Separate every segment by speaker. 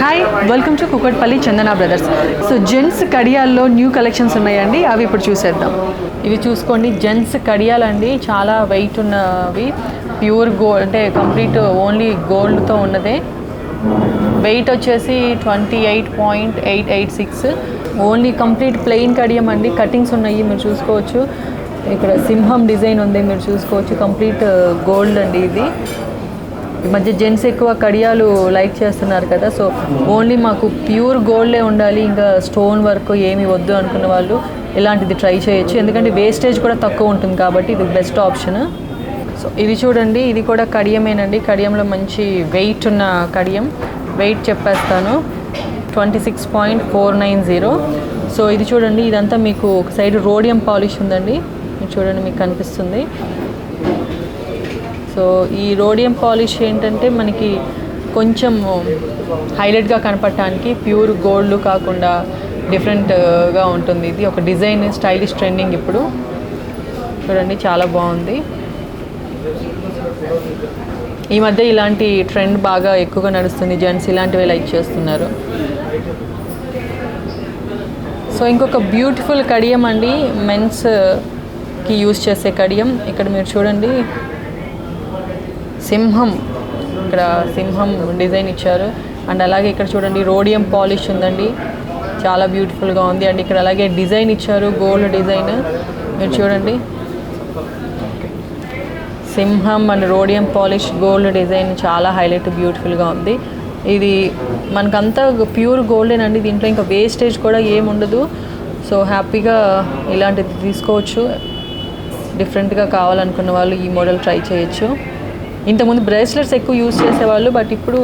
Speaker 1: Hi, welcome to Kukatpally Chandana brothers. So gents కడియాల్లో new collections ఉన్నాయండి, అవి ఇప్పుడు చూసేద్దాం. ఇవి చూసుకోండి, జెంట్స్ కడియాలండి, చాలా వెయిట్ ఉన్నవి, ప్యూర్ గోల్డ్ అంటే కంప్లీట్ ఓన్లీ గోల్డ్తో ఉన్నదే. వెయిట్ వచ్చేసి 28.886. ఓన్లీ కంప్లీట్ ప్లెయిన్ కడియం అండి, కటింగ్స్ ఉన్నాయి మీరు చూసుకోవచ్చు. ఇక్కడ సింహం డిజైన్ ఉంది మీరు చూసుకోవచ్చు, కంప్లీట్ గోల్డ్ అండి ఇది. ఈ మధ్య జెంట్స్ ఎక్కువ కడియాలు లైక్ చేస్తున్నారు కదా, సో ఓన్లీ మాకు ప్యూర్ గోల్డే ఉండాలి, ఇంకా స్టోన్ వర్క్ ఏమి వద్దు అనుకున్న వాళ్ళు ఇలాంటిది ట్రై చేయొచ్చు, ఎందుకంటే వేస్టేజ్ కూడా తక్కువ ఉంటుంది కాబట్టి ఇది బెస్ట్ ఆప్షన్. సో ఇది చూడండి, ఇది కూడా కడియమేనండి, కడియంలో మంచి వెయిట్ ఉన్న కడియం. వెయిట్ చెప్పేస్తాను, 26.490. సో ఇది చూడండి, ఇదంతా మీకు ఒక సైడ్ రోడియం పాలిష్ ఉందండి, ఇది చూడండి మీకు కనిపిస్తుంది. సో ఈ రోడియం పాలిష్ ఏంటంటే మనకి కొంచెం హైలైట్గా కనపడటానికి, ప్యూర్ గోల్డ్ కాకుండా డిఫరెంట్గా ఉంటుంది. ఇది ఒక డిజైన్, స్టైలిష్ ట్రెండింగ్ ఇప్పుడు చూడండి, చాలా బాగుంది. ఈ మధ్య ఇలాంటి ట్రెండ్ బాగా ఎక్కువగా నడుస్తుంది, జెంట్స్ ఇలాంటివి లైక్ చేస్తున్నారు. సో ఇంకొక బ్యూటిఫుల్ కడియం అండి, మెన్స్కి యూజ్ చేసే కడియం. ఇక్కడ మీరు చూడండి, సింహం, ఇక్కడ సింహం డిజైన్ ఇచ్చారు. అండ్ అలాగే ఇక్కడ చూడండి రోడియం పాలిష్ ఉందండి, చాలా బ్యూటిఫుల్గా ఉంది. అండ్ ఇక్కడ అలాగే డిజైన్ ఇచ్చారు, గోల్డ్ డిజైన్ మీరు చూడండి, సింహం and rhodium polish gold design చాలా హైలైట్ బ్యూటిఫుల్గా ఉంది. ఇది మనకంతా ప్యూర్ గోల్డేనండి, దీంట్లో ఇంకా వేస్టేజ్ కూడా ఏముండదు. సో హ్యాపీగా ఇలాంటిది తీసుకోవచ్చు. డిఫరెంట్గా కావాలనుకున్న వాళ్ళు ఈ మోడల్ ట్రై చేయొచ్చు. ఇంతకుముందు బ్రేస్లెట్స్ ఎక్కువ యూజ్ చేసేవాళ్ళు, బట్ ఇప్పుడు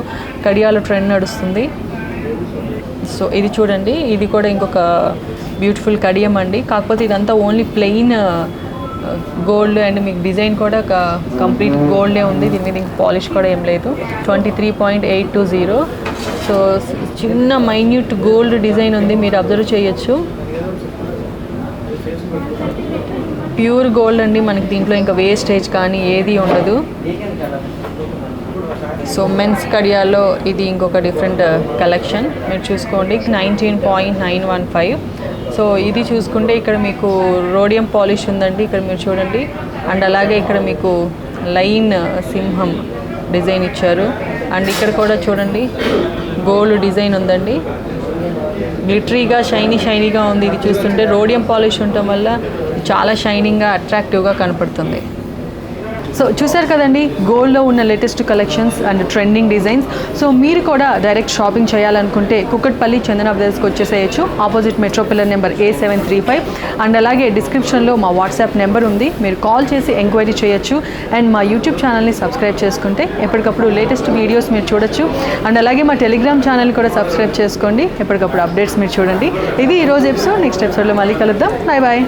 Speaker 1: కడియాల ట్రెండ్ నడుస్తుంది. సో ఇది చూడండి, ఇది కూడా ఇంకొక బ్యూటిఫుల్ కడియం అండి, కాకపోతే ఇదంతా ఓన్లీ ప్లెయిన్ గోల్డ్ అండ్ మీకు డిజైన్ కూడా కంప్లీట్ గోల్డే ఉంది, దీని మీద ఇంక పాలిష్ కూడా ఏం లేదు. 23.820. సో చిన్న మైన్యూట్ గోల్డ్ డిజైన్ ఉంది, మీరు అబ్జర్వ్ చేయొచ్చు. ప్యూర్ గోల్డ్ అండి, మనకి దీంట్లో ఇంకా వేస్టేజ్ కానీ ఏది ఉండదు. సో మెన్స్ కడియాల్లో ఇది ఇంకొక డిఫరెంట్ కలెక్షన్ మీరు చూసుకోండి, 19.915. సో ఇది చూసుకుంటే ఇక్కడ మీకు రోడియం పాలిష్ ఉందండి, ఇక్కడ మీరు చూడండి. అండ్ అలాగే ఇక్కడ మీకు లైన్ సింహం డిజైన్ ఇచ్చారు. అండ్ ఇక్కడ కూడా చూడండి గోల్డ్ డిజైన్ ఉందండి, గ్లిటరీగా షైనీగా ఉంది. ఇది చూస్తుంటే రోడియం పాలిష్ ఉండటం వల్ల చాలా షైనింగ్గా అట్రాక్టివ్గా కనపడుతుంది. సో చూసారు కదండి, గోల్డ్లో ఉన్న latest collections and trending designs. So మీరు కూడా డైరెక్ట్ షాపింగ్ చేయాలనుకుంటే కుకట్పల్లి చందన బ్రదర్స్కి వచ్చేసేయచ్చు, opposite metro pillar number A735. And అలాగే డిస్క్రిప్షన్లో మా వాట్సాప్ నెంబర్ ఉంది, మీరు కాల్ చేసి ఎంక్వైరీ చేయొచ్చు. అండ్ మా యూట్యూబ్ ఛానల్ని సబ్స్క్రైబ్ చేసుకుంటే ఎప్పటికప్పుడు లేటెస్ట్ వీడియోస్ మీరు చూడొచ్చు. అండ్ అలాగే మా టెలిగ్రామ్ ఛానల్ కూడా సబ్స్క్రైబ్ చేసుకోండి, ఎప్పటికప్పుడు అప్డేట్స్ మీరు చూడండి. ఇది ఈరోజు ఎపిసోడ్, నెక్స్ట్ ఎపిసోడ్లో మళ్ళీ కలుద్దాం. Bye bye.